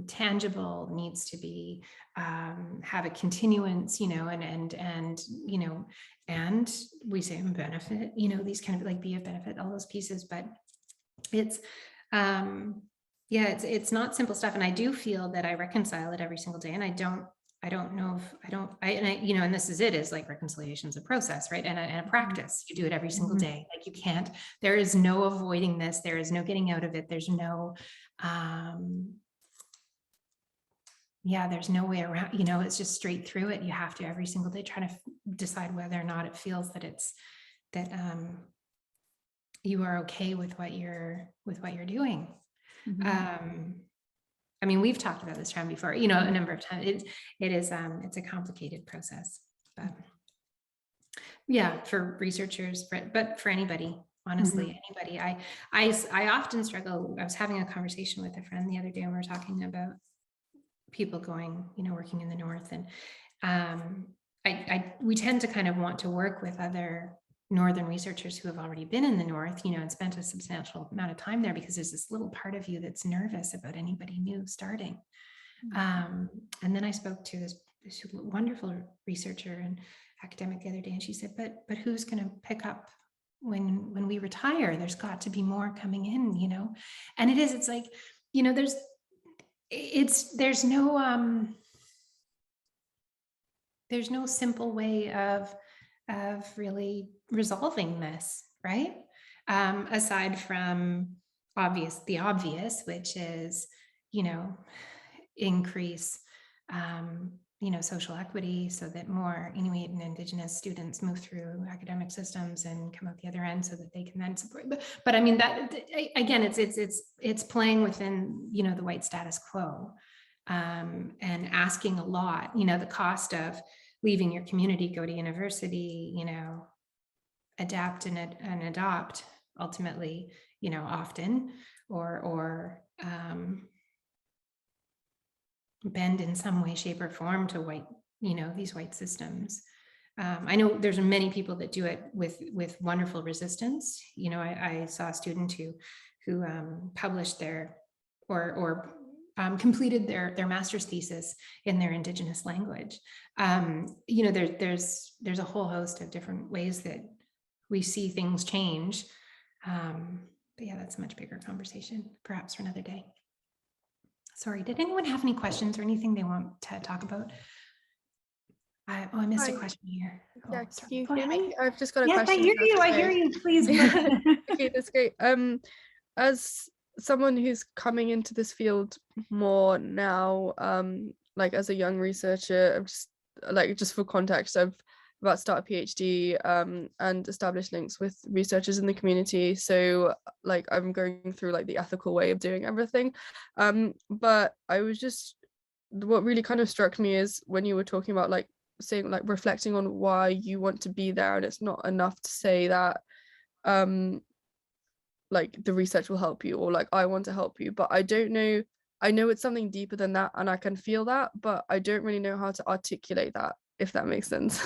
tangible, needs to be have a continuance, and we say benefit, these kind of like be of benefit, all those pieces, but it's it's not simple stuff, and I do feel that I reconcile it every single day, and I don't know if and this is it, is like reconciliation's a process, right? And a practice. You do it every single day. Like you can't, there is no avoiding this. There is no getting out of it. There's no, there's no way around, it's just straight through it. You have to every single day try to decide whether or not it feels that you are okay with what you're doing. I mean, we've talked about this term before, a number of times. It's a complicated process, but for researchers, but for anybody, honestly, anybody. I often struggle. I was having a conversation with a friend the other day, and we were talking about people going, working in the North, and we tend to kind of want to work with other Northern researchers who have already been in the North, and spent a substantial amount of time there, because there's this little part of you that's nervous about anybody new starting. And then I spoke to this wonderful researcher and academic the other day, and she said, but who's going to pick up when we retire? There's got to be more coming in, and it's like, there's no simple way of really resolving this, right? Aside from the obvious, which is, increase, social equity so that more Inuit and Indigenous students move through academic systems and come out the other end so that they can then support. But I mean, that again, it's playing within, the white status quo, and asking a lot, the cost of leaving your community, go to university, you know, adapt and adopt ultimately, you know, often, or bend in some way, shape, or form to white, you know, these white systems. I know there's many people that do it with wonderful resistance. You know, I saw a student who published their or completed their master's thesis in their Indigenous language. You know, there's a whole host of different ways that we see things change. But yeah, that's a much bigger conversation, perhaps for another day. Sorry, did anyone have any questions or anything they want to talk about? I missed a question here. Yeah, Sorry. can you hear me? I've just got a Yes, question. I hear you. I hear you. Please. Okay, that's great. As someone who's coming into this field more now, like as a young researcher, I'm just for context, I've about to start a PhD and establish links with researchers in the community. So like I'm going through like the ethical way of doing everything. But I was just, what really kind of struck me is when you were talking about like saying like reflecting on why you want to be there, and it's not enough to say that like the research will help you or like I want to help you, but I don't know, I know it's something deeper than that and I can feel that, but I don't really know how to articulate that, if that makes sense.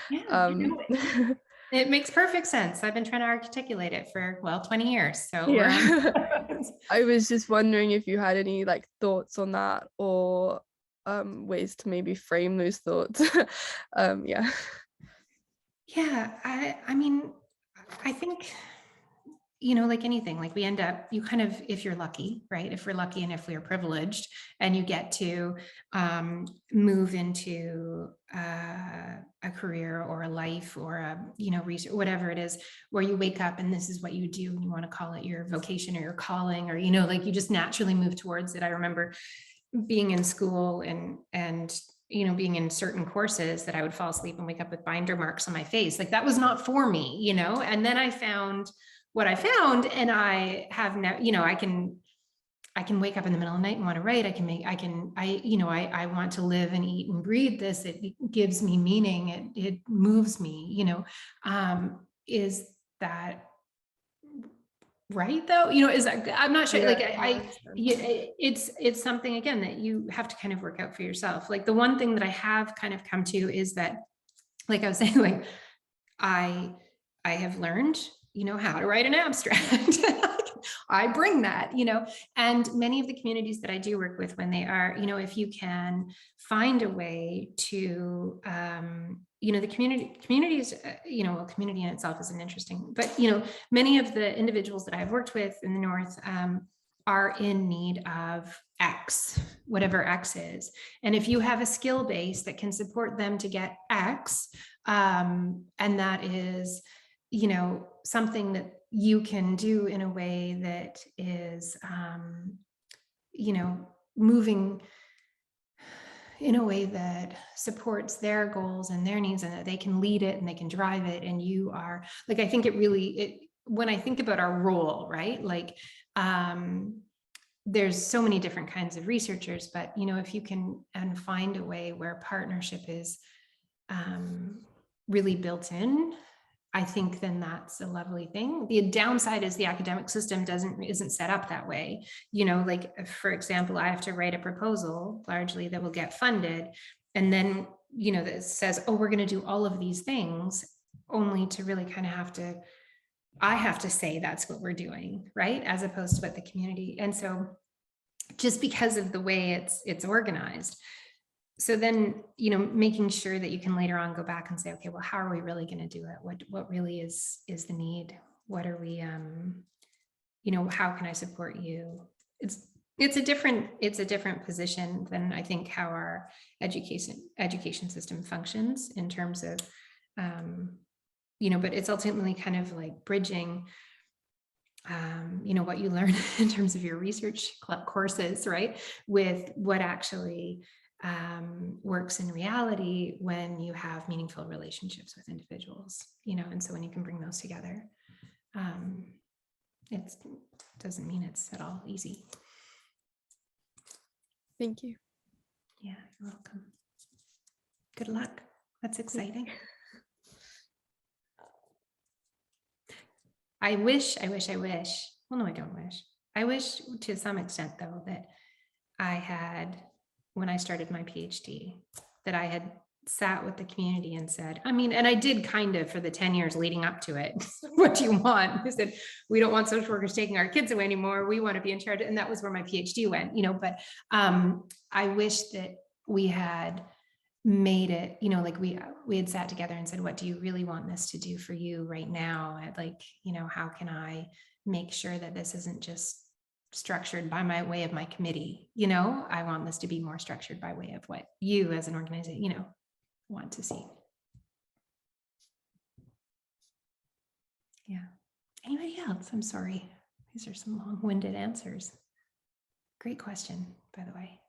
Yeah, you know, it makes perfect sense. I've been trying to articulate it for 20 years. So yeah. I was just wondering if you had any like thoughts on that or ways to maybe frame those thoughts. Yeah. Yeah, I mean, I think, you know, like anything, like we end up, you kind of, if you're lucky, right? If we're lucky and if we're privileged and you get to move into a career or a life or a, you know, research, whatever it is, where you wake up and this is what you do and you want to call it your vocation or your calling, or, you know, like you just naturally move towards it. I remember being in school and you know, being in certain courses that I would fall asleep and wake up with binder marks on my face. Like that was not for me, you know? And then I found what I found, and I have now, you know, I can wake up in the middle of the night and want to write. I want to live and eat and breathe this. It gives me meaning. It moves me, you know. Is that right though? You know, is that, I'm not sure. Yeah, it's something again that you have to kind of work out for yourself. Like the one thing that I have kind of come to is that, like I was saying, like I have learned, you know, how to write an abstract. I bring that, you know, and many of the communities that I do work with, when they are, you know, if you can find a way to, you know, the communities, you know, a community in itself is an interesting, but, you know, many of the individuals that I've worked with in the North are in need of X, whatever X is. And if you have a skill base that can support them to get X, and that is, you know, something that you can do in a way that is, you know, moving in a way that supports their goals and their needs, and that they can lead it and they can drive it. And you are like, I think it really, when I think about our role, right? Like, there's so many different kinds of researchers, but, you know, if you can and find a way where partnership is really built in, I think then that's a lovely thing. The downside is the academic system isn't set up that way. You know, like for example, I have to write a proposal largely that will get funded, and then, you know, that says, oh, we're going to do all of these things, only to really kind of I have to say that's what we're doing, right? As opposed to what the community. And so just because of the way it's organized. So then, you know, making sure that you can later on go back and say, okay, well, how are we really going to do it? What really is the need? What are we, you know, how can I support you? It's a different position than I think how our education system functions in terms of, you know, but it's ultimately kind of like bridging, you know, what you learn in terms of your research courses, right, with what actually works in reality when you have meaningful relationships with individuals, you know. And so when you can bring those together, it doesn't mean it's at all easy. Thank you. Yeah, you're welcome. Good luck. That's exciting. I wish. Well, no, I don't wish. I wish to some extent, though, that I had, when I started my PhD, that I had sat with the community and said, I mean, and I did kind of for the 10 years leading up to it. What do you want? I said, we don't want social workers taking our kids away anymore. We want to be in charge. And that was where my PhD went, but I wish that we had made it, like we had sat together and said, what do you really want this to do for you right now? Like, how can I make sure that this isn't just structured by my way of my committee? I want this to be more structured by way of what you as an organization, want to see. Yeah. Anybody else? I'm sorry. These are some long-winded answers. Great question, by the way.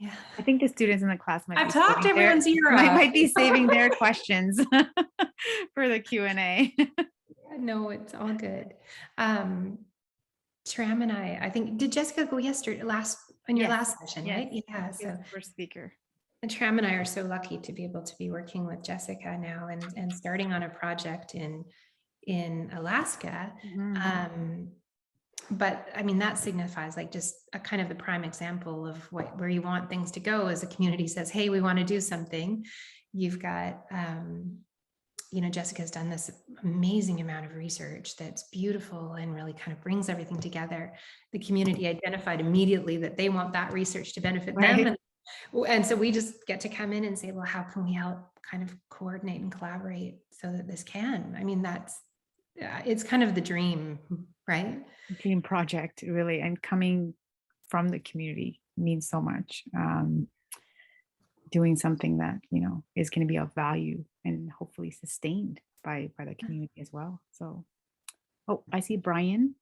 Yeah. I think the students in the class might I've talked everyone's ear off. Might be saving their questions for the Q&A. No, it's all good. Tram and I think, did Jessica go yesterday, on your last session, yes. right? Yeah. So first speaker. And Tram and I are so lucky to be able to be working with Jessica now and starting on a project in Alaska. Mm-hmm. But I mean, that signifies like just a kind of the prime example of where you want things to go as a community says, hey, we want to do something. You've got, Jessica's done this amazing amount of research that's beautiful and really kind of brings everything together. The community identified immediately that they want that research to benefit them. And so we just get to come in and say, well, how can we help kind of coordinate and collaborate so that this can? I mean, it's kind of the dream, right? Dream project, really, and coming from the community means so much. Doing something that is going to be of value and hopefully sustained by the community as well. So, I see Brian.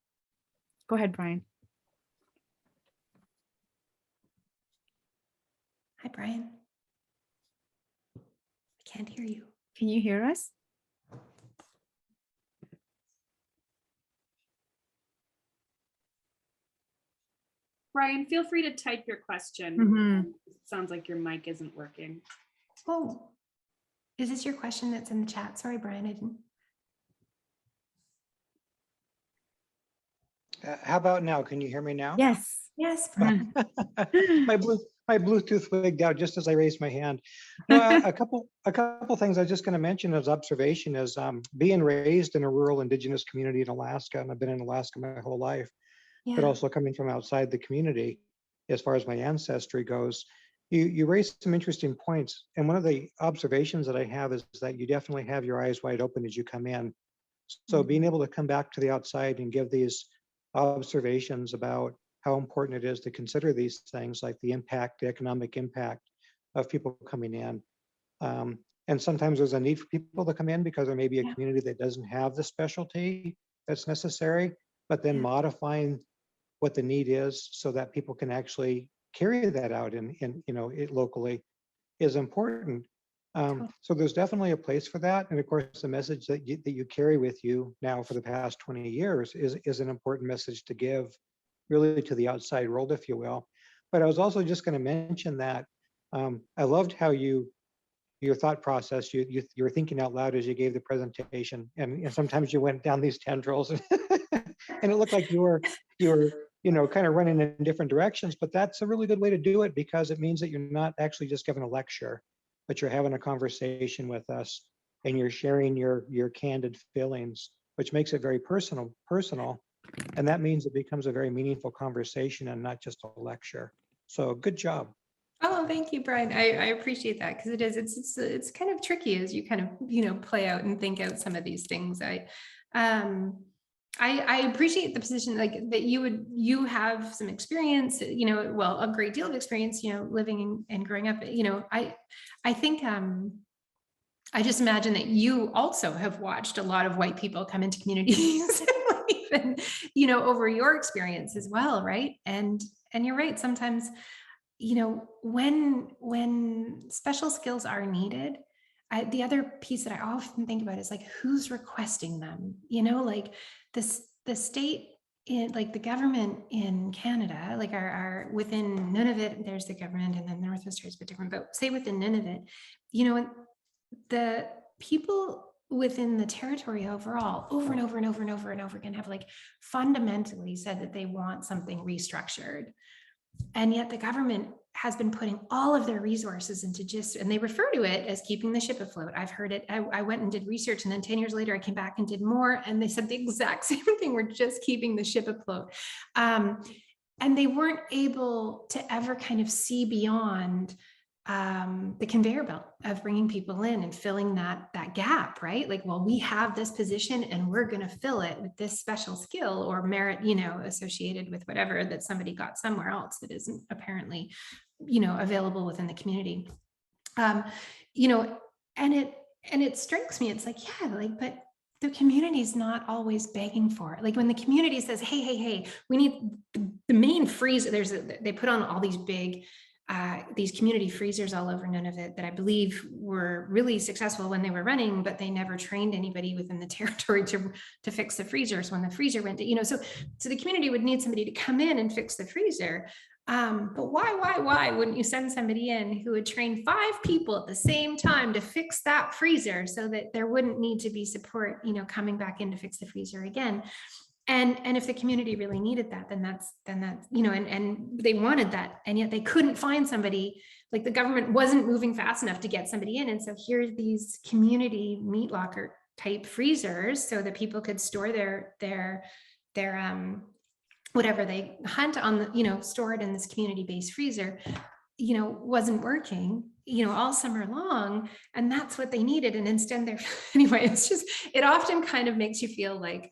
Go ahead, Brian. Hi, Brian. I can't hear you. Can you hear us? Brian, feel free to type your question. Mm-hmm. It sounds like your mic isn't working. Oh, is this your question that's in the chat? Sorry, Brian, I didn't. How about now? Can you hear me now? Yes. Yes, Brian. my Bluetooth wigged out just as I raised my hand. No, a couple things I was just going to mention as observation is being raised in a rural Indigenous community in Alaska, and I've been in Alaska my whole life, but also coming from outside the community, as far as my ancestry goes. You raised some interesting points, and one of the observations that I have is that you definitely have your eyes wide open as you come in. So being able to come back to the outside and give these observations about how important it is to consider these things like the economic impact of people coming in. And sometimes there's a need for people to come in because there may be a community that doesn't have the specialty that's necessary, but then modifying what the need is so that people can actually carry that out it locally is important. So there's definitely a place for that. And of course, the message that you carry with you now for the past 20 years is an important message to give really to the outside world, if you will. But I was also just going to mention that I loved how your thought process, you were thinking out loud as you gave the presentation, and sometimes you went down these tendrils and it looked like you were kind of running in different directions, but that's a really good way to do it because it means that you're not actually just giving a lecture, but you're having a conversation with us and you're sharing your candid feelings, which makes it very personal. And that means it becomes a very meaningful conversation and not just a lecture. So good job. Oh, thank you, Brian. I appreciate that because it's kind of tricky as you kind of, play out and think out some of these things. I appreciate the position like that you have some experience, a great deal of experience, living and growing up, I think, I just imagine that you also have watched a lot of white people come into communities and, over your experience as well. Right. And you're right. Sometimes, when special skills are needed, the other piece that I often think about is like, who's requesting them? You know, like the state in, like the government in Canada, like our within Nunavut, there's the government, and then the Northwest is a bit different, but say within Nunavut, you know, the people within the territory overall, over and over and over and over and over again, have like fundamentally said that they want something restructured. And yet the government has been putting all of their resources into just, and they refer to it as keeping the ship afloat. I've heard it. I went and did research, and then 10 years later, I came back and did more, and they said the exact same thing. We're just keeping the ship afloat. And they weren't able to ever kind of see beyond the conveyor belt of bringing people in and filling that gap, right? Like, well, we have this position and we're going to fill it with this special skill or merit, you know, associated with whatever that somebody got somewhere else that isn't apparently, you know, available within the community. You know, and it strikes me, it's like, yeah, like, but the community is not always begging for it. Like when the community says, hey, we need the main freezer, they put on all these big these community freezers all over Nunavut that I believe were really successful when they were running, but they never trained anybody within the territory to fix the freezers when the freezer went, you know, so the community would need somebody to come in and fix the freezer. But why wouldn't you send somebody in who would train 5 people at the same time to fix that freezer so that there wouldn't need to be support, you know, coming back in to fix the freezer again? And if the community really needed that, then that's, you know, and they wanted that, and yet they couldn't find somebody, like the government wasn't moving fast enough to get somebody in. And so here's these community meat locker type freezers so that people could store their whatever they hunt on the, you know, store it in this community-based freezer, you know, wasn't working, you know, all summer long. And that's what they needed. And instead they're, anyway, it's just, it often kind of makes you feel like,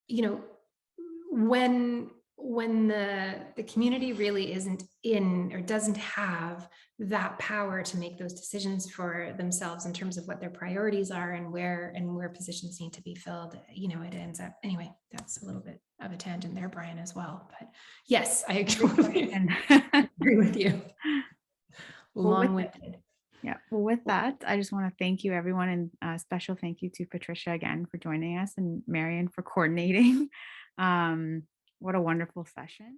you know, when the community really isn't in or doesn't have that power to make those decisions for themselves in terms of what their priorities are and where positions need to be filled, you know, it ends up, anyway, that's a little bit of a tangent there, Brian, as well. But yes, I totally agree with you. Long-winded. Yeah, well, with that, I just want to thank you, everyone, and a special thank you to Patricia again for joining us, and Marion for coordinating. What a wonderful session.